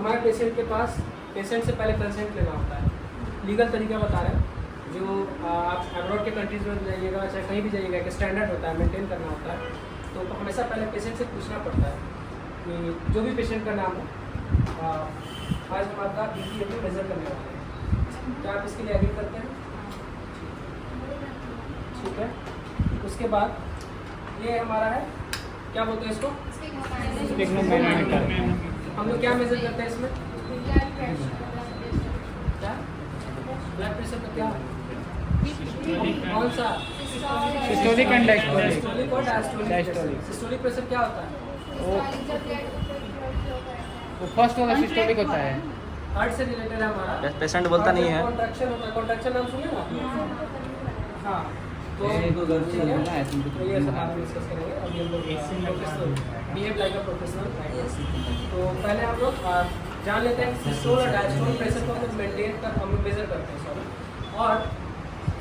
हमारे पेशेंट के पास पेशेंट से पहले कंसेंट लेना होता है। लीगल तरीका बता रहे हैं, जो आप अब्रॉड के कंट्रीज में जाइएगा चाहे कहीं भी जाइएगा, एक स्टैंडर्ड होता है, मेंटेन करना होता है। तो हमेशा पहले पेशेंट से पूछना पड़ता है कि जो भी पेशेंट का नाम हो, आज हम आपका बीपी अभी मेजर करने वाले हैं, क्या आप इसके लिए एग्री करते हैं? ठीक है। उसके बाद ये हमारा है, क्या बोलते हैं इसको? हम लोग क्या मेजर करते हैं इसमें? क्या? ब्लड प्रेशर का क्या? कौन सा? Systolic and diastolic. सिस्टोलिक और डायस्टोलिक। सिस्टोलिक प्रेशर क्या होता है? वो फर्स्ट वाला सिस्टोलिक होता है, हार्ट से रिलेटेड है हमारा। पेशेंट बोलता नहीं है। कॉन्ट्रैक्शन होता है, कॉन्ट्रैक्शन नाम सुने ना आपने? हाँ, तो ये सब बाद में डिस्कस करेंगे। अभी हम लोग बिहेव लाइक अ प्रोफेशनल। तो पहले हम लोग जान लेते हैं सिस्टोल और डायस्टोल प्रेशर को हम लोग मेंटेन कर, हम लोग मेजर करते हैं। सॉरी, और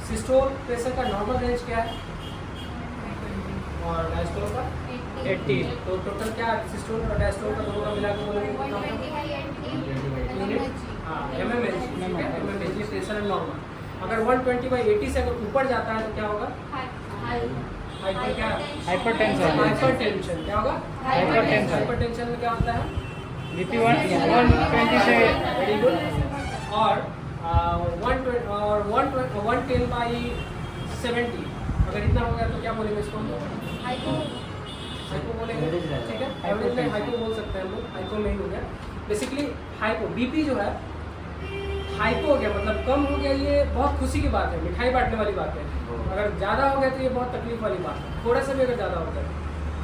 सिस्टोल प्रेशर का नॉर्मल रेंज क्या है और डायस्टोल का 80। तो टोटल क्या सिस्टोल और डायस्टोल का दोनों का मिला के बोलेंगे mmHg प्रेशर है नॉर्मल। अगर 120/80 से अगर ऊपर जाता है तो क्या होगा? हाइपरटेंशन। हाइपरटेंशन क्या होगा? हाइपरटेंशन में क्या होता है? बीपी 120 से वेरी गुड। और 110/70 अगर इतना हो गया तो क्या बोलेंगे इसको? हाइपो बोलेंगे। ठीक है, एवरेज में हाइपो बोल सकते हैं हम लोग, हाइपो में ही हो गया बेसिकली। हाइपो बीपी जो है हाइपो हो गया मतलब कम हो गया, ये बहुत खुशी की बात है, मिठाई बांटने वाली बात है। अगर ज़्यादा हो गया तो ये बहुत तकलीफ वाली बात है। थोड़ा सा भी अगर ज़्यादा हो गया,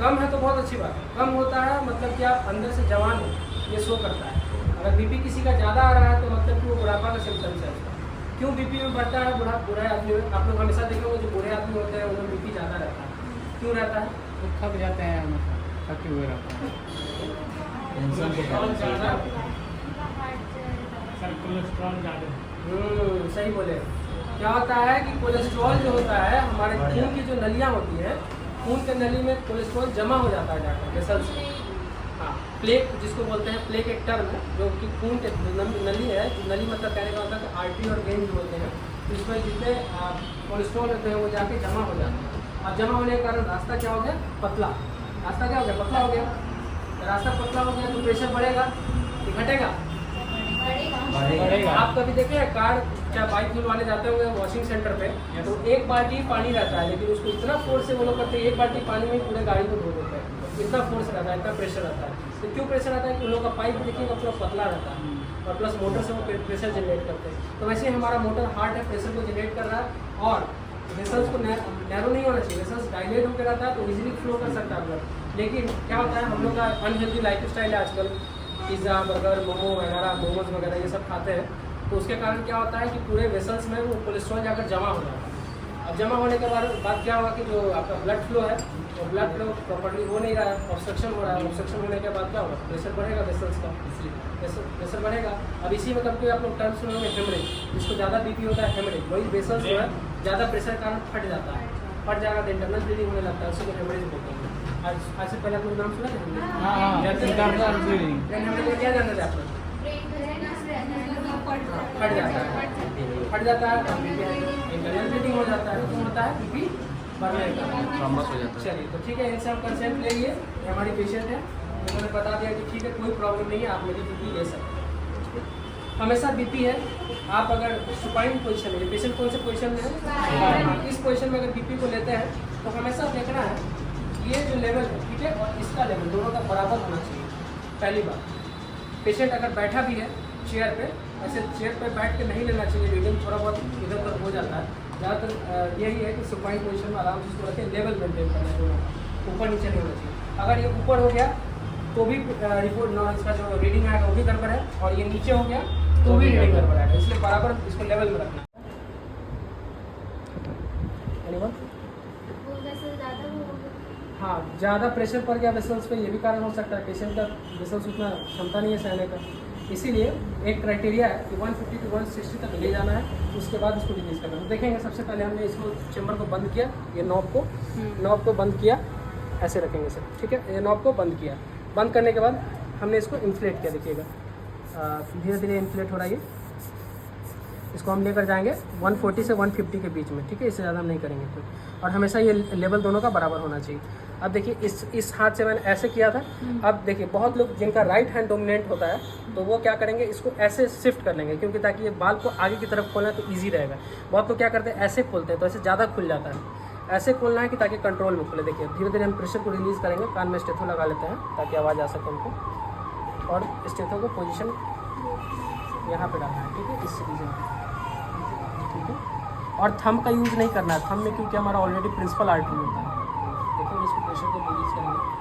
कम है तो बहुत अच्छी बात है। कम होता है मतलब कि आप अंदर से जवान हो, ये शो करता है। अगर बीपी किसी का ज़्यादा आ रहा है तो मतलब कि वो बुढ़ापा का सिम्टम्स है उसका। क्यों बीपी में बढ़ता है? बुढ़े आदमी, आप लोग हमेशा देखेंगे जो बूढ़े आदमी होते हैं उनमें बीपी ज़्यादा रहता है। क्यों रहता है? वो थक जाते हैं, थके हुए रहते हैं। कोलेस्ट्रॉल ज़्यादा। सही बोले। क्या होता है कि कोलेस्ट्रॉल जो होता है हमारे खून की जो नलियाँ होती हैं, खून के नली में कोलेस्ट्रॉल जमा हो जाता है जाकर वेसल्स में। हाँ, प्लेक जिसको बोलते हैं, प्लेक एक टर्म है जो कि खून के नली है। नली मतलब कहने का मतलब आर्टरी और वेन जो होते हैं, इसमें जितने कोलेस्ट्रॉल होते हैं वो जाके जमा हो जाते हैं। अब जमा होने के कारण रास्ता क्या हो गया? पतला। रास्ता क्या हो गया? पतला हो गया। रास्ता पतला हो गया तो प्रेशर बढ़ेगा कि घटेगा? आप कभी देखे हैं कार क्या बाइक धुलवाने जाते होंगे वॉशिंग सेंटर पे, तो एक बाल्टी पानी रहता है, लेकिन उसको इतना फोर्स से वो लोग करते हैं, एक बाल्टी पानी में पूरे गाड़ी को धो देते हैं। इतना फोर्स रहता है, इतना प्रेशर रहता है। तो क्यों प्रेशर आता है कि उन लोगों का पाइप देखिएगा पूरा पतला रहता है और प्लस मोटर से वो प्रेशर जनरेट करते हैं। तो वैसे ही हमारा मोटर हार्ट है, प्रेशर को जनरेट कर रहा है और वेसल्स को नैरो नहीं होना चाहिए, वेसल्स डायलेट होकर रहता है तो इजीली फ्लो कर सकता है ब्लड। लेकिन क्या होता है, हम लोग का अनहेल्दी लाइफ स्टाइल है आजकल, पिज़्ज़ा बर्गर मोमो वगैरह मोमोज वगैरह ये सब खाते हैं, तो उसके कारण क्या होता है कि पूरे वेसल्स में वो कोलेस्ट्रॉल जाकर जमा हो जाता है। अब जमा होने के बाद क्या होगा कि जो आपका ब्लड फ्लो है वो ब्लड फ्लो प्रॉपर्ली हो नहीं रहा है, ऑब्स्ट्रक्शन हो रहा है। ऑब्स्ट्रक्शन होने के बाद क्या होगा? प्रेशर बढ़ेगा वेसल्स का, प्रेशर बढ़ेगा। अब इसी में कभी आप लोग टर्म सुनोगे हेमरेज, जिसको ज़्यादा बीपी होता है हेमरेज, वही वेसल्स जो है ज़्यादा प्रेशर के कारण फट जाता है, फट जाएगा तो इंटरनल ब्लीडिंग होने लगता है, उसी को हेमरेज बोलते हैं। आज से पहले आप लोग नाम सुना था? हेमरेज में क्या जानते थे आप लोग? फट जाता है, फट जाता है, इंटरनल ब्लीडिंग हो जाता है, तो होता है बीपी बढ़ने का, थ्रोम्बस हो जाता है। चलिए तो ठीक है, इनसे आप कंसेंट ले लिए। हमारी पेशेंट है, उन्होंने बता दिया कि ठीक है कोई प्रॉब्लम नहीं है, आप मेरी बीपी ले सकते हैं। हमेशा बीपी है, आप अगर सुपाइन पोजीशन में, पेशेंट कौन से पोजीशन में है? इस पोजीशन में अगर बीपी को लेते हैं तो हमेशा देखना है ये जो लेवल है, ठीक है, और इसका लेवल दोनों का बराबर होना चाहिए। पहली बात, पेशेंट अगर बैठा भी है चेयर पे, ऐसे चेयर पे बैठ के नहीं लेना चाहिए, रीडिंग थोड़ा बहुत इधर उधर हो जाता है। ज़्यादातर यही है कि सुपाइन पोजीशन में आराम से इसको रखें, लेवल मेंटेन करना है दोनों का, ऊपर नीचे नहीं होना चाहिए। अगर ये ऊपर हो गया तो भी रिपोर्ट न, इसका जो रीडिंग आएगा वो भी गड़बड़ है, और ये नीचे हो गया तो भी रीडिंग गड़बड़ आएगा, इसलिए बराबर इसको लेवल में रखना है। हाँ, ज़्यादा प्रेशर पड़ गया वेसल्स पे, ये भी कारण हो सकता है, पेशेंट का वेसल्स उतना क्षमता नहीं है सहने का। इसीलिए एक क्राइटेरिया है कि 150 to 160 तक ले जाना है, उसके बाद इसको रिलीज करना है। तो देखेंगे सबसे पहले हमने इसको चेम्बर को बंद किया, ये नॉब को बंद किया, ऐसे रखेंगे सर, ठीक है। ये नॉब को बंद किया, बंद करने के बाद हमने इसको इन्फ्लेट किया, देखिएगा धीरे धीरे इन्फ्लेट हो रहा है ये। इसको हम लेकर जाएंगे 140 से 150 के बीच में, ठीक है, इससे ज़्यादा हम नहीं करेंगे कोई। और हमेशा ये लेवल दोनों का बराबर होना चाहिए। अब देखिए इस हाथ से मैंने ऐसे किया था। अब देखिए बहुत लोग जिनका राइट हैंड डोमिनेंट होता है तो वो क्या करेंगे, इसको ऐसे शिफ्ट कर लेंगे, क्योंकि ताकि ये बाल को आगे की तरफ खोलना है तो ईजी रहेगा। बहुत लोग क्या करते हैं, ऐसे खोलते हैं तो ऐसे ज़्यादा खुल जाता है। ऐसे खोलना है कि ताकि कंट्रोल में खुले। देखिए धीरे धीरे हम प्रेशर को रिलीज़ करेंगे। कान में स्टेथो लगा लेते हैं ताकि आवाज़ आ सके उनको, और स्टेथो को पोजीशन यहाँ पे डालना है, ठीक है, इस रीजन में, ठीक है। और थंब का यूज़ नहीं करना है थंब में, क्योंकि हमारा ऑलरेडी प्रिंसिपल आर्टरी होता है। देखिए इसको प्रेशर को रिलीज करेंगे।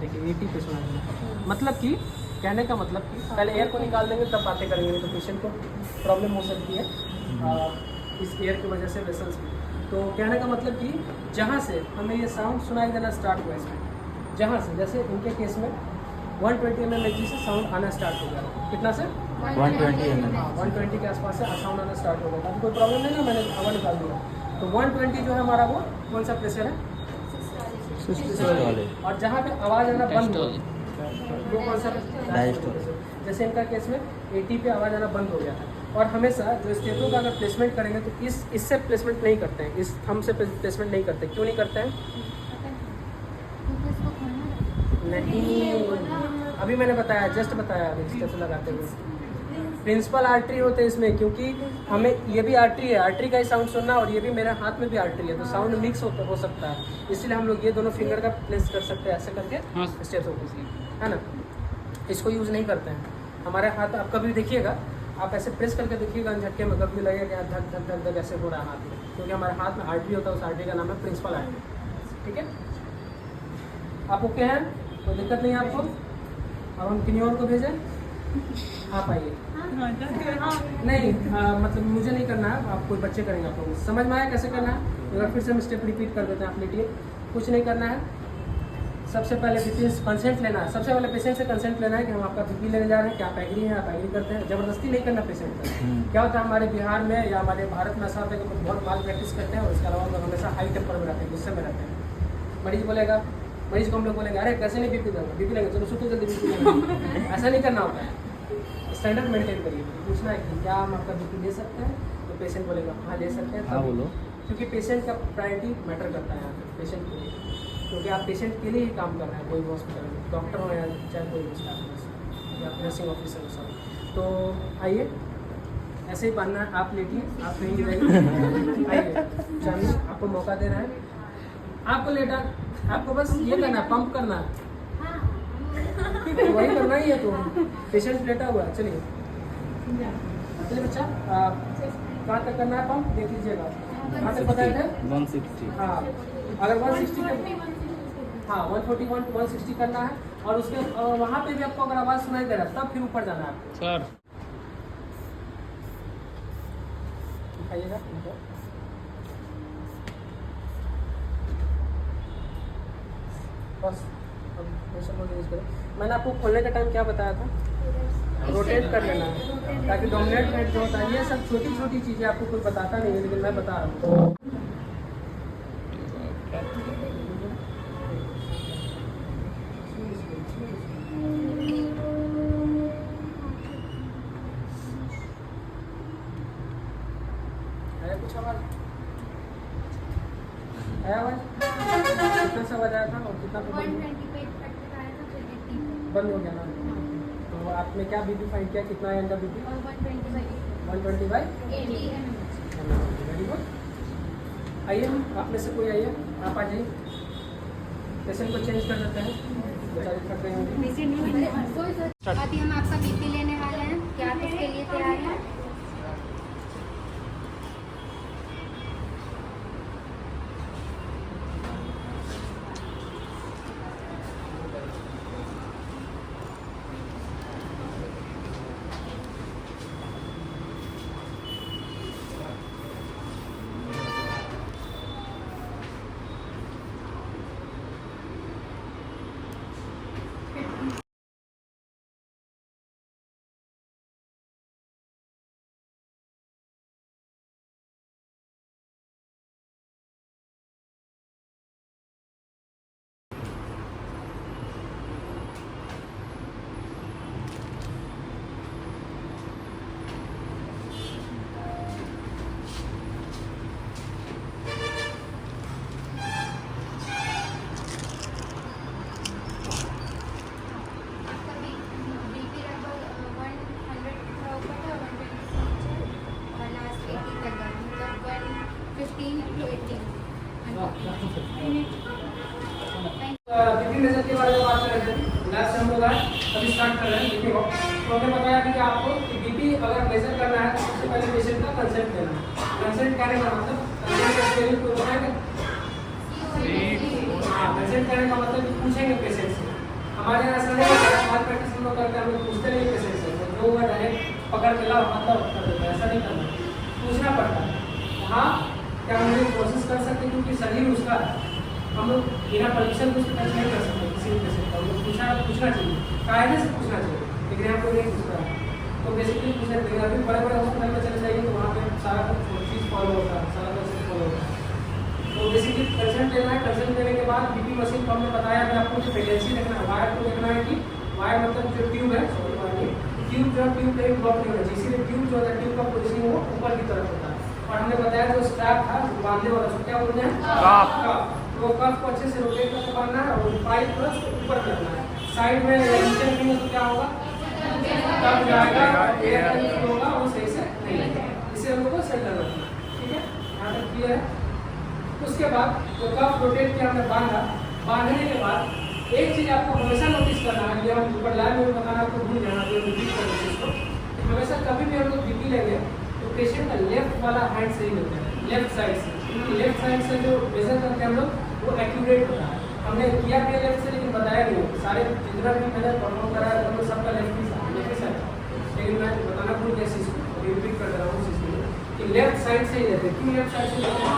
देखिए 80 पे सुना देना। मतलब कि कहने का मतलब कि पहले एयर को निकाल देंगे तब बातें करेंगे, नहीं तो पेशेंट को प्रॉब्लम हो सकती है इस एयर की वजह से वेसल्स में। तो कहने का मतलब कि जहाँ से हमें ये साउंड सुनाई देना स्टार्ट हुआ इसमें, जहाँ से जैसे इनके केस में 120 mm से साउंड आना स्टार्ट हो गया। कितना से 120 mm। 120 के आसपास से साउंड आना स्टार्ट हो गया। कोई प्रॉब्लम नहीं ना, मैंने हवा निकाल दिया। तो 120 जो है हमारा वो कौन सा प्रेशर है, और जहाँ पे आवाज़ आना बंद हो वो कौन सा, जैसे इनका केस में 80 पे आवाज़ आना बंद हो गया था। और हमेशा जो स्टेथो का अगर प्लेसमेंट करेंगे तो इससे प्लेसमेंट नहीं करते हैं, इस थंब से प्लेसमेंट नहीं करते। क्यों नहीं करते हैं? नहीं, अभी मैंने बताया, जस्ट बताया अभी स्टेथो लगाते हुए। प्रिंसिपल आर्टरी होते हैं इसमें, क्योंकि हमें ये भी आर्टरी है, आर्टरी का ही साउंड सुनना, और ये भी मेरे हाथ में भी आर्टरी है, तो साउंड मिक्स हो सकता है। इसलिए हम लोग ये दोनों फिंगर का प्लेस कर सकते हैं ऐसे करके स्टेथो को, है ना। इसको यूज़ नहीं करते हैं हमारे हाथ। आप कभी देखिएगा, आप ऐसे प्रेस करके देखिएगा झटके में, कभी लगेगा धक धक धक धक ऐसे हो रहा है हाथ में, क्योंकि हमारे हाथ में आर्टरी होता है। उस आर्टरी का नाम है प्रिंसिपल आर्टरी, ठीक है। आप ओके हैं, कोई दिक्कत नहीं है आपको? अब हम किन्हीं और को भेजें, आप आइए। नहीं मतलब मुझे नहीं करना है, आप कोई बच्चे करेंगे। आप लोग समझ में आया कैसे करना है? एक बार फिर से हम स्टेप रिपीट कर देते हैं। आप लेटिए, कुछ नहीं करना है। सबसे पहले पेशेंट कंसेंट लेना है। सबसे पहले पेशेंट से कंसेंट लेना है कि हम आपका बीपी लेने जा रहे हैं, क्या आप एग्री हैं? आप एग्री करते हैं। जबरदस्ती नहीं करना पेशेंट का। क्या होता है हमारे बिहार में या हमारे भारत में ऐसा होता है कि बहुत माल प्रैक्टिस करते हैं, और इसके अलावा लोग हमेशा हाई टेम्पर में रहते हैं, गुस्से में रहते हैं। मरीज बोलेगा, मरीज को हम लोग बोलेंगे अरे कैसे नहीं बीपी देंगे, बीपी लेंगे, चलो सुतो जल्दी बीपी लेंगे। ऐसा नहीं करना होता है। स्टैंडर्ड मेंटेन करिए। पूछना है कि क्या हम आपका बीपी ले सकते हैं, तो पेशेंट बोलेगा हाँ ले सकते हैं। हाँ बोलो, क्योंकि पेशेंट का प्रायोरिटी मैटर करता है यहाँ पे पेशेंट के लिए, क्योंकि आप पेशेंट के लिए ही काम कर रहे हैं। कोई भी हॉस्पिटल में डॉक्टर हो या चाहे कोई भी स्टाफ या नर्सिंग ऑफिसर हो सब। तो आइए, ऐसे ही बांधना है। आप लेटिए, आप कहीं जाइए, आइए, चलिए आपको मौका दे रहे हैं। आपको लेटा, आपको बस ये करना है, पंप करना है, तो वही करना ही है। तो पेशेंट लेटा हुआ है, चलिए चलिए बच्चा, कहाँ तक करना है पंप देख लीजिएगा। कहाँ तक बताए थे? 160। हाँ, अगर 160 हाँ 141 160 करना है, और उसके वहाँ पे भी आपको अगर आवाज़ सुनाई दे रहा है तब फिर ऊपर जाना है आपको। सर आइएगा, बस अब प्रेशर को यूज़ करें। मैंने आपको खोलने का टाइम क्या बताया था? रोटेट कर लेना है, ताकि डोमिनेट हेड जो होता है, ये सब छोटी छोटी चीज़ें आपको कोई बताता नहीं है, लेकिन मैं बता रहा हूँ। कुछ आवाज़ आया? आवाज़ कितना सा आवाज़ आया था और कितना बंद हो गया ना? तो आपने क्या बीपी फाइंड किया, कितना है इनका बीपी? 120/80। Very good. आइए, आप में से कोई आइए, आप आ जाइए। पेशेंट को चेंज कर देते हैं, बेचारे थक गए होंगे। अभी हम आपका बीपी लेने वाले हैं, क्या आप इसके लिए तैयार हैं? स्टार्ट कर रहे हैं बीपी को। तो हमने बताया कि आपको बीपी अगर मेजर करना है तो सबसे पहले पेशेंट का कंसेंट लेना है। कंसेंट करने का मतलब कंसेंट का स्पेलिंग को बताएंगे। हाँ, कंसेंट करने का मतलब पूछेंगे पेशेंट से। हमारे यहाँ ऐसा नहीं है, आज प्रैक्टिस हम लोग करते हैं, हम लोग पूछते नहीं पेशेंट से, जो हुआ डायरेक्ट पकड़ के लाओ मतलब कर देता है, ऐसा नहीं करना, पूछना पड़ता है। हाँ, क्या हम लोग कोशिश कर सकते हैं क्योंकि शरीर उसका है, हम लोग बिना परमिशन को उसको टच नहीं कर सकते किसी भी पेशेंट का। हम लोग पूछना चाहिए, कायदे से पूछना चाहिए, लेकिन यहाँ कोई नहीं पूछ रहा है तो बेसिकली पूछना चाहिए। अभी बड़े बड़े हॉस्पिटल में चले जाइए तो वहाँ पे सारा चीज़ फॉलो होता है, सारा प्रोसेस फॉलो होता है। तो बेसिकली कंसेंट लेना है। कंसेंट लेने के बाद बीपी मशीन को हमने बताया कि आपको जो फ्रीक्वेंसी देखना है, वायर को देखना है कि वायर मतलब जो ट्यूब है, ट्यूब जो ट्यूब कहीं ब्लॉक नहीं होना चाहिए, इसीलिए ट्यूब जो है ट्यूब का पोजीशन वो ऊपर की तरफ होता है। और हमने बताया जो स्ट्रैप था बांधने वाला उसको क्या बोलते हैं, कफ। वो कफ को अच्छे से रोटेट करके बांधना है और पाइप को ऊपर करना है। साइड में नीचे रखेंगे तो क्या होगा, कफ जाएगा, एयर का होगा वो सही से नहीं लगेगा। इसे हम लोग को सेंटर रखना है, ठीक है, यहाँ तक क्लियर है। उसके बाद जो कफ रोटेट किया हमने बांधा, बांधने के बाद एक चीज़ आपको हमेशा नोटिस करना है, ये हम ऊपर लाइन में बताना आपको भूल जाना चाहिए, रिपीट करना चाहिए इसको। हमेशा कभी भी हम लोग बीपी लेंगे तो पेशेंट का लेफ्ट वाला हैंड से ही लेते हैं, लेफ्ट साइड से, क्योंकि लेफ्ट साइड से जो मेजर करते हैं हम लोग वो एक्यूरेट होता है। हमने किया भी लेफ्ट से लेकिन बताया नहीं, सारे जितना भी मैंने परफॉर्म करा है हम लोग सबका लेफ्ट ही साइड, लेकिन मैं बताना भूल गया चीज़ को, रिपीट कर रहा हूँ उस चीज़ को कि लेफ्ट साइड से ही लेते हैं। क्यों लेफ्ट साइड से लेते हैं,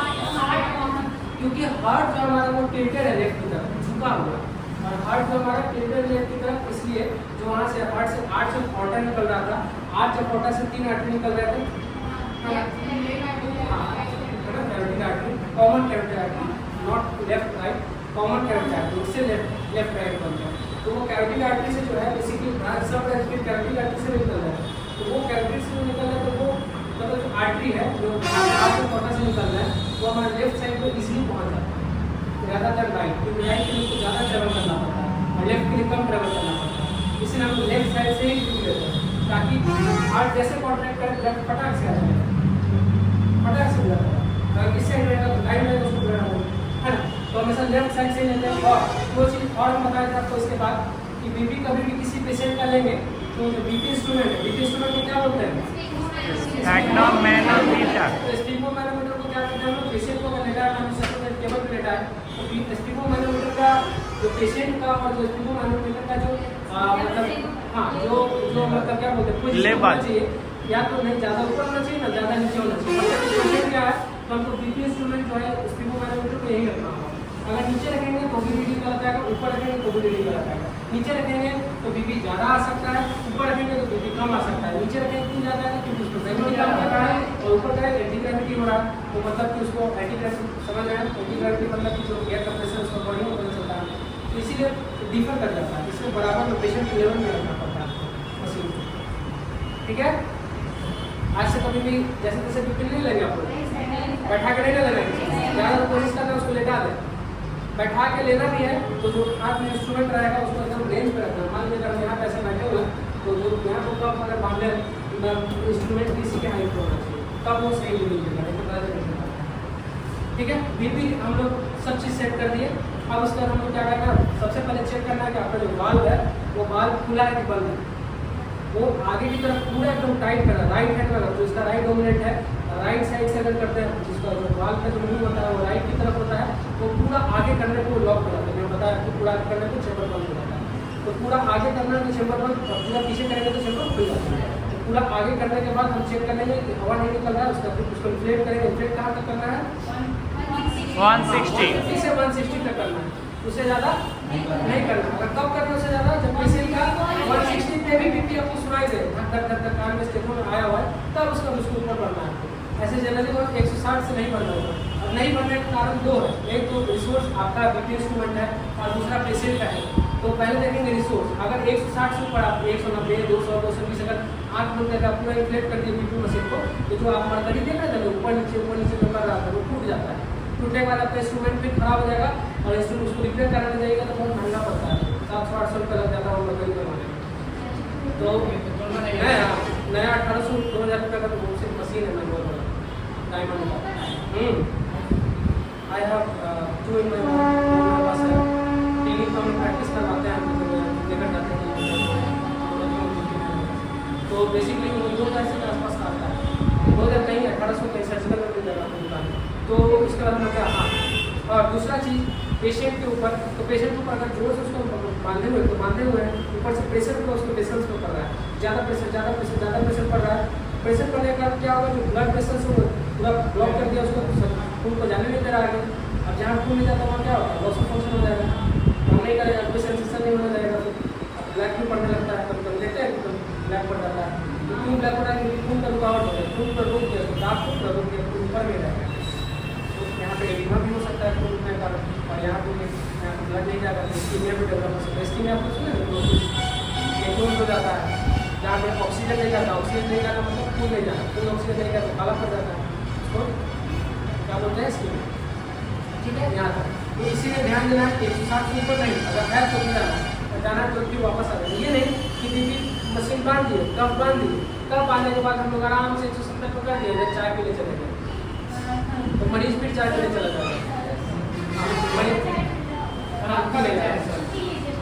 क्योंकि हार्ट जो हमारा वो टिल्टेड है लेफ्ट की तरफ, झुका हुआ, और हार्ट जो हमारा टिल्टेड लेफ्ट की तरफ, इसलिए जो वहाँ से हार्ट से 8 से फोर्टा निकल रहा था, 8 से फोर्टा से 3 आर्टरी निकल रहे थे, carotid artery, common carotid artery, not left right, common carotid artery, उससे लेफ्ट राइट बनता है। तो वो कैरोटिड आर्टरी से जो है बेसिकली सब कैरोटिड आर्टरी से निकल रहा है, तो वो कैरोटिड से निकल रहा है, तो वो मतलब जो आर्टरी है जो 8 से फोर्टा से निकल रहा है वो हमारे लेफ्ट साइड को इजीली पहुँच जाता है ज़्यादा तक राइट, क्योंकि राइट के लिए उसको ज़्यादा ट्रेवल करना पड़ता है और लेफ्ट के लिए कम ट्रेवल करना पड़ता है। इसलिए हम लेफ्ट साइड से ही ट्यूब लेते हैं ताकि हार्ट जैसे कॉन्ट्रैक्ट कर ब्लड फटाक से आ जाए, फटाक से जाता है। अगर किस साइड रहेगा तो राइट में उसको ब्लड होगा, है ना। तो हमेशा लेफ्ट साइड से लेते हैं। और वो चीज़ और हम बताया था आपको इसके बाद कि बीपी कभी भी किसी पेशेंट का लेंगे तो जो बीपी इंस्ट्रूमेंट है, बीपी इंस्ट्रूमेंट को क्या बोलते हैं, स्टीफोमैनोमीटर को क्या कहते हैं, पेशेंट को लेटा है टेबल पे लेटा है तो स्टीफोमैनोमीटर का जो पेशेंट का और जो स्टीफोमैनोमीटर का जो मतलब हाँ जो मतलब क्या बोलते हैं पोजीशन होना चाहिए, या तो नहीं ज़्यादा ऊपर होना चाहिए ना ज़्यादा नीचे होना चाहिए। मतलब पेशेंट क्या है तो हमको बीपी इंस्ट्रूमेंट जो है स्टीफोमैनोमीटर को यही रखना होगा। अगर नीचे रखेंगे तो भी रीडिंग गलत आएगा, ऊपर रखेंगे तो भी रीडिंग गलत आएगा। नीचे रखेंगे तो बीपी ज़्यादा आ सकता है, ऊपर रखेंगे तो बीपी कम आ सकता है। नीचे रखेंगे क्यों ज़्यादा है क्योंकि उसको ग्रेविटी काम कर रहा है और ऊपर का एंटी ग्रेविटी हो रहा है, तो मतलब कि उसको एंटी ग्रेविटी समझ रहे हैं, एंटी ग्रेविटी मतलब कि जो एयर का प्रेशर उसका बॉडी में बदल सकता है, तो इसीलिए डिफर कर जाता है, इसलिए बराबर में पेशेंट के लेवल में रखना पड़ता है मशीन को, ठीक है। आज से कभी भी जैसे तैसे बीपी नहीं लेंगे, आपको बैठा के नहीं लेना, ज़्यादा कोशिश करना उसको लेटा दें। बैठा के लेना भी है तो जो हाथ में इंस्ट्रूमेंट रहेगा उसको एकदम रेंज पे रखना। मान लीजिए अगर यहाँ पैसे बैठे हुए तो जो यहाँ को कब अगर बांधे इंस्ट्रूमेंट किसी के हाइट पर होना चाहिए, तब वो सही नहीं मिलेगा, ठीक है। बीपी हम लोग सब चीज़ सेट कर दिए। अब उसके बाद हम लोग क्या करना है, सबसे पहले चेक करना है कि आपका जो वाल्व है वो वाल्व खुला है कि बंद है, वो आगे की तरफ पूरा एकदम टाइट करना, राइट हैंड में तो इसका राइट डोमिनेट है, राइट साइड से अगर करते हैं जिसका जो वाल्व का जो मुंह होता है वो राइट की तरफ होता है, वो पूरा आगे करने को लॉक हो जाता है। मैंने बताया आपको पूरा आगे करने को चेंबर बंद हो जाता है, तो पूरा आगे करना तो चेंबर बंद, पूरा पीछे करेंगे तो चेंबर खुल जाता है। तो पूरा आगे करने के बाद हम चेक कर लेंगे कि हवा नहीं निकल रहा है, उसको इन्फ्लेट करेंगे। इन्फ्लेट कहाँ तक करना है, 160 से 160 तक करना है, उससे ज़्यादा नहीं करना। अगर कब करना उससे ज़्यादा जब पेशेंट का 160 पे भी बीपी आपको सुनाई दे, धक धक कान में स्टेफोन आया हुआ है, तब उसका उसको ऊपर बढ़ना है। ऐसे जनरली वो 160 से नहीं बढ़ना होगा। और नहीं बढ़ने का कारण दो है, एक तो रिसोर्स आपका बीपी इंस्ट्रूमेंट है और दूसरा पेशेंट का है। तो पहले देखेंगे रिसोर्स, अगर 160 से ऊपर आप 190, 200, 220 अगर 8 मिनट तक पूरा इन्फ्लेट कर दिए बीपी मशीन को, तो जो आप मरकरी देख रहे थे ऊपर नीचे जो कर रहा था वो टूट जाता है। टूटने के बाद आपका इंस्ट्रूमेंट भी खराब हो जाएगा और इंस्ट्रूमेंट उसको रिपेयर कराने जाएगा तो बहुत महंगा पड़ता है, 700-800 रुपये लग जाता है वो मरकरी करवाने में। तो नया 1800-2000 रुपये का तो सिर्फ मशीन है मैनुअल वाला डायमंड का। आई हैव 2 इन माय पास है, क्लिनिक में प्रैक्टिस करवाते हैं, हम लेकर जाते हैं तो बेसिकली वो 2000 के आसपास का आता है, 2000 कहीं 1800 कहीं सर्जिकल में मिल जाएगा आपको दुकान में। तो इसके बाद हम क्या, हाँ, और दूसरा चीज़ पेशेंट के ऊपर, तो पेशेंट के ऊपर अगर जोर से उसको बांधे हुए तो बांधे हुए हैं, ऊपर से प्रेशर को उसके वेसल्स पे पड़ रहा है, ज़्यादा प्रेशर पड़ रहा है। प्रेशर पड़ने के बाद क्या होगा, जो ब्लड वेसल्स को पूरा ब्लॉक कर दिया, उसको खून को जाने नहीं दे रहा है। अब जहाँ खून नहीं जाता वहाँ क्या होगा, लॉस ऑफ फंक्शन हो जाएगा, काम नहीं करेगा, कोई सेंसेशन नहीं होने जाएगा, तो ब्लैक भी पड़ने लगता है। कभी देखते हैं तो ब्लैक पड़ जाता है, तो क्यों ब्लैक पड़ा है, क्योंकि खून का रुकावट हो गया, खून पर रोक दिया, तो दाग को पूरा रोक दिया, खून ऊपर में रहेगा। तो यहाँ पे एडिमा भी हो सकता है खून में कारण, और यहाँ पे ब्लड नहीं जाएगा तो स्कीमिया भी डेवलप हो सकता है। स्कीमिया आपको सुना खून हो जाता है, जहाँ पे ऑक्सीजन नहीं जाता, ऑक्सीजन नहीं जाना मतलब खून नहीं जाना, खून ऑक्सीजन नहीं जाता काला पड़ जाता है, उसको क्या बोलते हैं स्कीमिया। ठीक है, यहाँ तक तो इसीलिए ध्यान देना है 160 के ऊपर नहीं, अगर है तो जाना है तो फिर वापस आ जाए। ये नहीं कि बीपी मशीन बांध दिए, कब बांध दिए, कब बांधने के बाद हम लोग आराम से 170 पर कर दिए, चाय पीने चले गए, तो मरीज फिर चाय पीने चला जाएगा।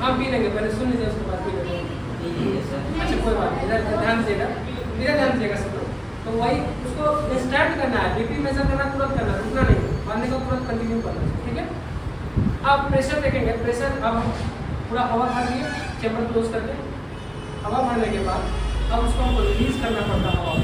हम पी लेंगे, पहले सुन लीजिए, उसके बाद पी लेंगे। अच्छा कोई बात नहीं, इधर ध्यान देगा, इधर ध्यान देगा सब लोग। तो वही उसको स्टार्ट करना है, बीपी मेजर करना तुरंत करना, रुकना नहीं, बांधने का तुरंत कंटिन्यू करना है। ठीक है, अब प्रेशर देखेंगे। प्रेशर अब हम पूरा हवा भर लिए, चैम्बर क्लोज करके, हवा भरने के बाद अब उसको हमको रिलीज करना पड़ता है हवा।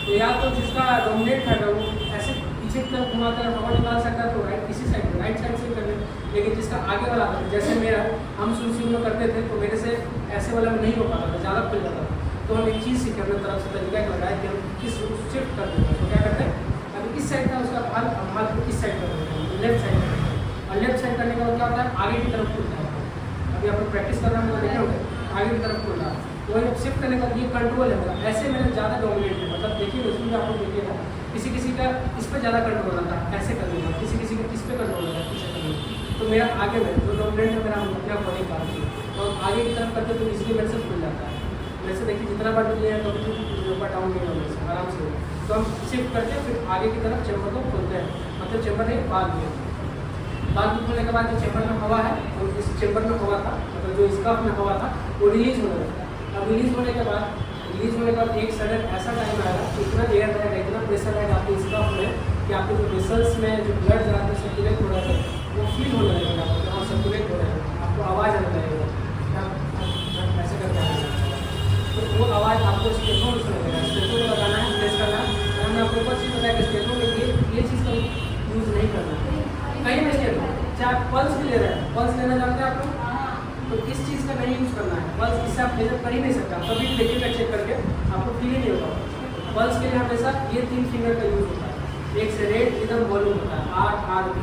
तो या तो जिसका डोमिनेट है वो ऐसे पीछे की तरफ घुमाकर हवा निकाल सकता है, तो राइट इसी साइड में, राइट साइड से कर ले। लेकिन जिसका आगे वाला था, जैसे मेरा, हम शुरू में करते थे तो मेरे से ऐसे वाला में नहीं हो पाता था, ज़्यादा खुल जाता था। तो हम एक चीज़ सीखे अपने तरफ से तरीका लगाया कि हम किस शिफ्ट कर देते हैं। तो क्या करते हैं, अभी इस साइड का उसका भाल को इस साइड कर देते हैं, लेफ्ट साइड कर देते हैं। और लेफ्ट साइड करने के बाद क्या होता है, आगे की तरफ खुलता है। अभी आप प्रैक्टिस कर रहे हैं, देखे होंगे आगे की तरफ खुल रहा है। तो वही शिफ्ट करने का ये कंट्रोल है मेरा, ऐसे मैंने ज़्यादा डोमिनेट है, मतलब देखिए उसमें आप लोग देखिएगा, किसी का इस पर ज़्यादा कंट्रोल रहता है, ऐसे कर दूँगा, किसी का इस पर कंट्रोल रहता है, पीछे कर दूँगा। तो मेरा आगे में जो डोमिनेट है मेरा अपने आप बॉडी पार्ट है, और आगे की तरफ करते तो इसलिए मेरे से खुल जाता है। वैसे देखिए जितना बार लिए हैं कभी ऊपर डाउन नहीं होगा, आराम से होगा। तो हम शिफ्ट करके फिर आगे की तरफ चैम्बर को खोलते हैं, मतलब चैम्बर नहीं बाल में, बाल को खोलने के बाद जो चैम्बर में हवा है, और इस चैम्बर में हवा था, मतलब जो स्काफ में हवा था वो रिलीज होने लगता है। अब रिलीज होने के बाद एक सडन ऐसा टाइम आएगा कि इतना एयर रहेगा, इतना प्रेशर रहेगा आपके स्काफ में कि आपके जो वेसल्स में जो ब्लड जाकर सर्कुलेट हो रहा है वो फील होने लगेगा, आपको सर्कुलेट हो रहा है, आपको आवाज़ आने लगेगा, ऐसे करके आएगा। तो वो आवाज़ आपको स्टेटों में सुनेगा, स्टेटों में लगाना है, प्रेस करना है। और हमने आपको ऊपर चीज़ बताया कि स्टेटों में ये चीज़ का यूज़ नहीं करना है कहीं भी स्टेटों, चाहे आप पल्स भी ले रहे हैं, पल्स लेना जानते हैं आप लोग, तो इस चीज़ का नहीं यूज़ करना है। पल्स इससे आप मेजर कर ही नहीं सकते, कभी देखिएगा चेक करके आपको फील ही नहीं होगा। पल्स के लिए हमेशा ये 3 फिंगर का यूज़ होता है, एक से रेट, रिदम, वॉल्यूम होता है, RRV,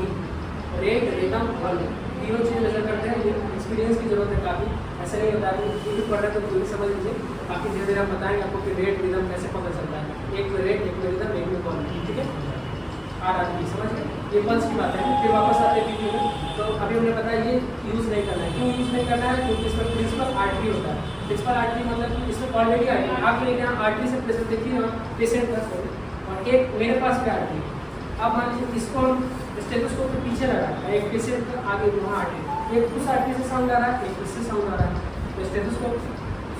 रेट, रिदम, वॉल्यूम, तीनों चीज़ मेजर करते हैं। ये एक्सपीरियंस की जरूरत है काफ़ी, ऐसा नहीं होता है कि पढ़ रहे तो पूरी समझ लीजिए, बाकी धीरे धीरे हम बताएंगे आपको कि रेट रिदम कैसे पता चलता है, एक में रेट, एक में रिदम, एक में वॉल्यूम। ठीक है, RRV समझ गए, ये पल्स की बात है। फिर वापस आते हैं बीपी में, तो अभी हमने बताया ये यूज़ नहीं करना है। क्यों यूज़ नहीं करना है, क्योंकि इसमें प्रिंसिपल आर्टरी होता है। प्रिंसिपल आर्टरी मतलब कि इसमें ऑलरेडी आर्टरी, आप लेके यहाँ आर्टरी से प्रेशर देखिए ना पेशेंट का, और एक मेरे पास भी आर्टरी। अब मान लीजिए इसको हम स्टेथोस्कोप के पीछे लगा है, एक पेशेंट का आगे वहाँ आर्टरी, एक उस आर्टरी से साउंड आ रहा है, एक इससे साउंड आ रहा है। तो स्टेथोस्कोप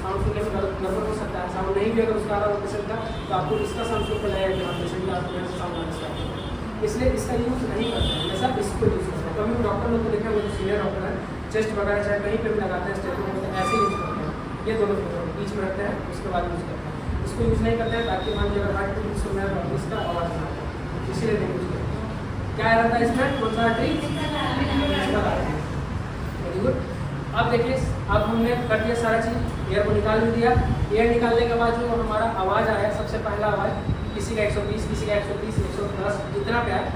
साउंड सुनने में गड़बड़ हो सकता है, साउंड नहीं भी अगर उसका आ रहा हो पेशेंट का, तो आपको इसका साउंड सुन कर लगेगा कि पेशेंट का आपको साउंड आना स्टार्ट होगा। इसलिए इसका यूज़ नहीं करते हैं, हमेशा इसको यूज़ करते हैं। कभी डॉक्टर लोग को देखा, वो सीनियर डॉक्टर है, चेस्ट वगैरह चाहे कहीं पर भी लगाते हैं, स्टेट में ऐसे यूज़ करते हैं। ये दोनों बीच में रखते हैं, उसके बाद यूज़ करते हैं। इसको यूज़ नहीं करते हैं ताकि मान लीजिए अगर हार्ट बीट सुन रहा है तो इसका आवाज़ ना आए, इसीलिए नहीं यूज़ करते हैं। क्या रहता है इसमें, कौन सा आर्टरी, वेरी गुड। अब देखिए, अब हमने कर दिया सारा चीज़, एयर को निकाल भी दिया। एयर निकालने के बाद जो हमारा आवाज़ आया, सबसे पहला आवाज़ किसी का 120, किसी का 130, 110, जितना पे आया,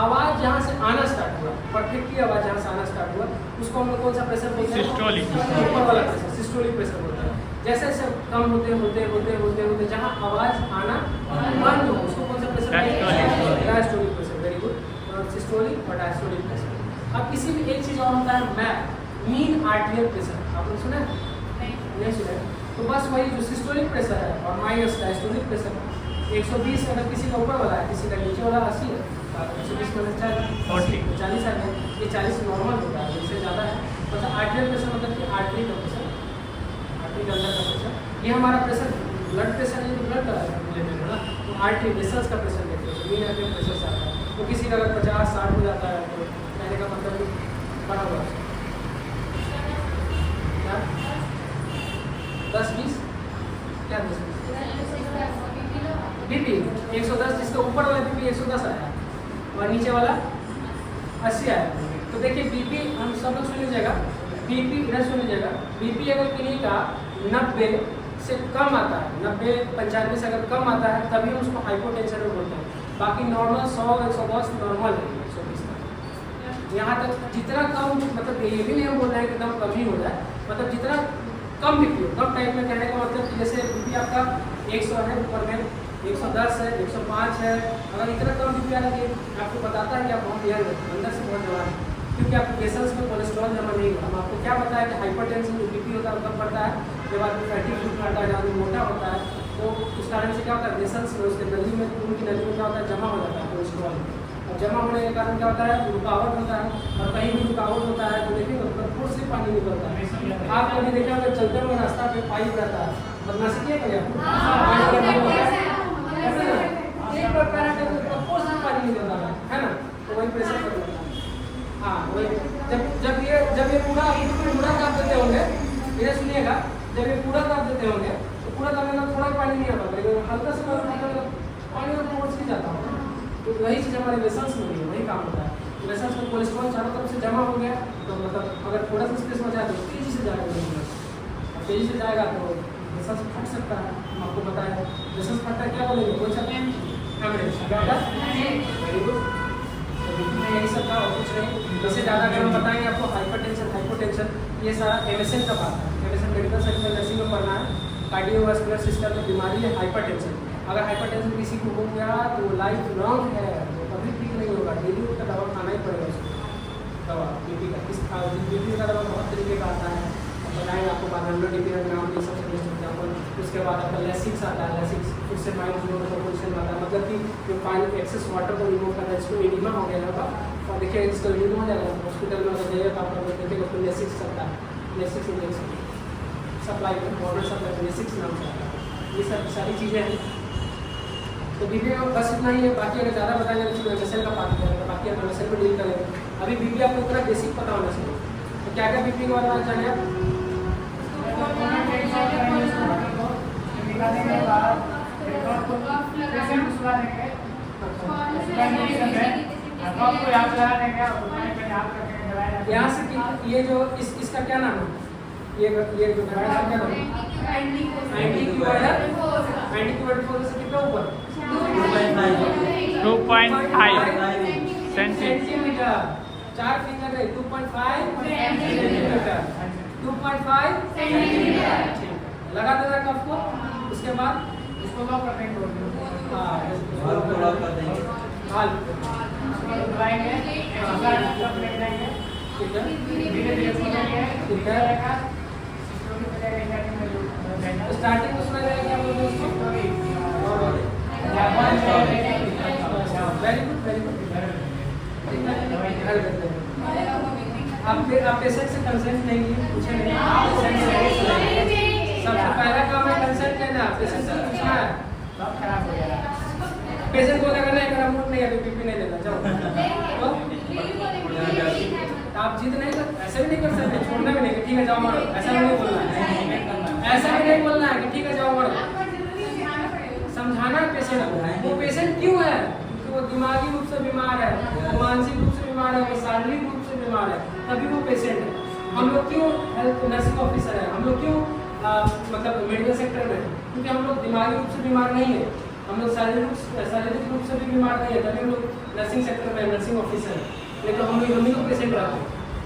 आवाज़ जहाँ से आना स्टार्ट हुआ, परफेक्टली आवाज़ जहाँ से आना स्टार्ट हुआ, उसको हम लोग कौन सा प्रेशर बोलते हैं, सिस्टोलिक, ऊपर वाला प्रेशर, सिस्टोलिक प्रेशर बोलते हैं। जैसे जैसे कम होते होते होते होते होते जहाँ आवाज़ आना बंद हो, उसको कौन सा प्रेशर बोलते हैं, डायस्टोलिक प्रेशर। वेरी गुड, और सिस्टोलिक और डायस्टोलिक प्रेशर। अब किसी भी एक चीज़ और होता है मैप, मीन आर्टियल प्रेशर, आपने सुना है, नहीं सुना है? तो बस वही जो सिस्टोलिक प्रेशर है और माइनस डायस्टोलिक प्रेशर, 120 अगर किसी का ऊपर वाला है, किसी का नीचे वाला 80 है, 120 में 40 आ गया, ये 40 नॉर्मल होता है, इससे ज़्यादा है मतलब आर्टियल प्रेशर, मतलब कि आर्टरी का प्रेशर, आर्टरी के अंदर का प्रेशर। ये हमारा प्रेशर ब्लड प्रेशर ये ब्लड का रिलेटेड है ना, तो आर्टरी वेसल्स का प्रेशर देखते हैं, मीन आर्टरी प्रेशर से आता है। तो किसी का अगर 50-60 हो जाता है तो कहने का मतलब बड़ा हुआ क्या 10-20 क्या 10-20 बीपी 110, जिसका ऊपर वाला बीपी 110 आया और नीचे वाला 80 आया। तो देखिए बीपी हम सब लोग सुन लीजिएगा, बीपी इधर सुन लीजिएगा, बीपी अगर किसी का 90 से कम आता है, 90-95 से अगर कम आता है तभी हम उसको हाइपोटेंशन में बोलते हैं। बाकी नॉर्मल 100-110 नॉर्मल है, 120 तक। यहाँ तक जितना कम, मतलब ये भी नहीं हम बोल रहे हैं कि एकदम कम ही हो जाए, मतलब जितना कम बीपी हो, कम टाइम में कहने का मतलब जैसे बीपी आपका 100 है, ऊपर में 110 है, 105 है, अगर इतना कम बीपी आ रहा है आपको बताता है कि आप बहुत यंग है, अंदर से बहुत जवान है, क्योंकि आपके वेसल्स में कोलेस्ट्रॉल जमा नहीं हुआ। हम आपको क्या बताया कि हाइपरटेंशन जो बीपी होता है वो कब बढ़ता है, जब आदमी फैटी फूड खाता है, जब आदमी मोटा होता है, तो उस कारण से क्या होता है वेसल्स में, उसके नली में, खून की नली में क्या होता है जमा हो जाता है कोलेस्ट्रॉल। और जमा होने के कारण क्या होता है रुकावट होता है, और कहीं भी रुकावट होता है तो देखिए भरपूर से पानी निकलता है। आप कभी देखा होगा चलते हुए रास्ता पे पाइप रहता है, बदमाशी किया करिए एक बार पैरा के भरपूर से पानी निकलता है ना, तो वही प्रेशर कर देता है। हाँ वही जब ये पूरा काट देते होंगे, ये सुनिएगा, जब ये पूरा काट देते होंगे तो पूरा करने में थोड़ा पानी नहीं आता, लेकिन हल्का से पानी में पहुँच ही जाता होगा। तो वही चीज़ हमारे वेसल्स में भी वही काम होता है। वेसल्स में कोलेस्ट्रॉल चारों तरफ से जमा हो गया, तो मतलब अगर थोड़ा सा स्पेस बचा तो तेज़ी से जाएगा, और तेज़ी से जाएगा तो वेसल्स फट सकता है। हम आपको बताएं वेसल्स फटता है क्या बोलेंगे, कोई सकते हैं वेरी गुड। यही सब था और कुछ नहीं। इससे ज़्यादा अगर हम बताएंगे आपको हाइपरटेंशन ये सारा एमएसएन का पार्ट है। एमएसएन मेडिकल साइंस में नर्सिंग में पढ़ना है। कार्डियोवास्कुलर सिस्टम में बीमारी है हाइपरटेंशन। अगर हाइपरटेंशन किसी को हो गया तो लाइफ लॉन्ग है, वो कभी ठीक नहीं होगा, डेली उसका दवा खाना ही पड़ेगा उसको, दवा बीपी का। इस बीपी का दवा बहुत तरीके का आता है, हम बताएंगे आपको बाद में बीपी का नाम ये सब एग्जाम्पल। उसके बाद आपका लेसिक्स आता है, लेसिक्स फिर से माइंड पोजिशन आता है, मतलब कि जो पानी एक्सेस वाटर को रिमूव करता है, इसको एडिमा हो गया होगा और देखिए इसको एडिमा हो जाएगा हॉस्पिटल में अगर जाइएगा तो आपका देखिएगा उसको लेसिक्स चलता है, लेसिक्स इंजेक्शन सप्लाई में वाटर सप्लाई लेसिक्स नाम से आता है। ये सब सारी चीज़ें हैं। तो बीपी में बस इतना ही है, बाकी अगर ज़्यादा बताएंगे तो एमएसएन का पार्ट करेंगे, बाकी हम एमएसएन पर डील करेंगे। अभी बीपी आपको इतना बेसिक पता होना चाहिए। तो क्या क्या बीपी के बारे में जाने आप यहाँ से ये जो इसका क्या नाम है, ये जो दवाई का क्या नाम है, एंटीक्यूबेटर से कितना ऊपर 2.5 सेंटीमीटर, 4 फिंगर है 2.5 सेंटीमीटर, 2.5 सेंटीमीटर लगा देना कफ को। उसके बाद इसको लॉक कर देंगे, लॉक कर देंगे हाल लगाएंगे, ठीक है धीरे-धीरे खोलेंगे, ठीक है स्टार्टिंग में सुना जाएगा हम लोग उसको वेरी गुड ठीक है। आप पेशेंट से कंसेंट नहीं लिए, पूछे नहीं, सबसे पहला काम है कंसेंट लेना, पेशेंट से पूछना है। पेशेंट बोलेगा नहीं मेरा मूड नहीं है, अभी बीपी नहीं लेना, जाओ तो आप जिद नहीं कर, ऐसे भी नहीं कर सकते, छोड़ना भी नहीं कि ठीक है जाओ मरो, ऐसा भी नहीं बोलना है, ऐसा भी नहीं बोलना है कि ठीक है जाओ मरो। समझाना पेशेंट को, वो पेशेंट क्यों है, क्योंकि वो दिमागी रूप से बीमार है, वो मानसिक रूप से बीमार है, वो शारीरिक रूप से बीमार है, तभी वो पेशेंट है। हम लोग क्यों हेल्थ नर्सिंग ऑफिसर है, हम लोग क्यों मतलब मेडिकल सेक्टर में, क्योंकि हम लोग दिमागी रूप से बीमार नहीं है, हम लोग शारीरिक रूप से भी बीमार नहीं है, तभी हम लोग नर्सिंग सेक्टर में नर्सिंग ऑफिसर है। लेकिन हम लोग पेशेंट रहते हैं,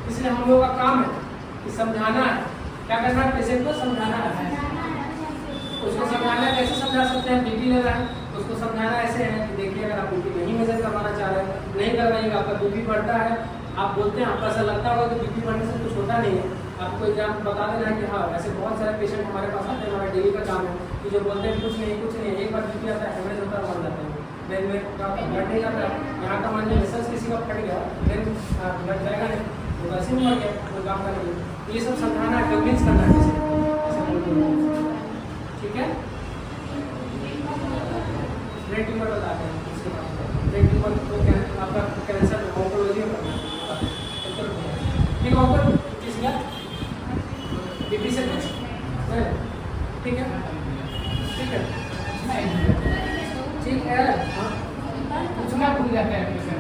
इसलिए हम लोगों का काम है कि समझाना है। क्या करना है, पेशेंट को समझाना है। उसको समझाना कैसे समझा सकते हैं, बीपी ले रहा है तो उसको समझाना ऐसे है कि देखिए अगर आप बीपी नहीं मेजर करवाना चाह रहे हैं, नहीं करवाइएगा, आपका बीपी बढ़ता है, आप बोलते हैं आपको ऐसा लगता होगा कि बीपी बढ़ने से कुछ होता नहीं है, आपको एग्जाम बता देना है कि हाँ ऐसे बहुत सारे पेशेंट हमारे पास आते हैं, हमारा डेली का काम है कि जो बोलते हैं कुछ नहीं, एक बार बीपी आता है हेमरेज होता है, मर जाते हैं, देन में ब्लड नहीं जाता है, यहाँ का मान लीजिए वेसल्स किसी का फट गया, देन ब्लड जाएगा नहीं, वो वैसे ही मर गया, कोई काम करना नहीं। ये सब समझाना है, कन्विंस करना है, ठीक है। ब्रेन ट्यूमर बताते हैं इसके बाद ब्रेन ट्यूमर को आपका कैंसर ऑन्कोलॉजी में करना है। ठीक है ऑन्को किसी का बीपी से कुछ नहीं? ठीक है ठीक है ठीक है हाँ पूछना भूल जाते हैं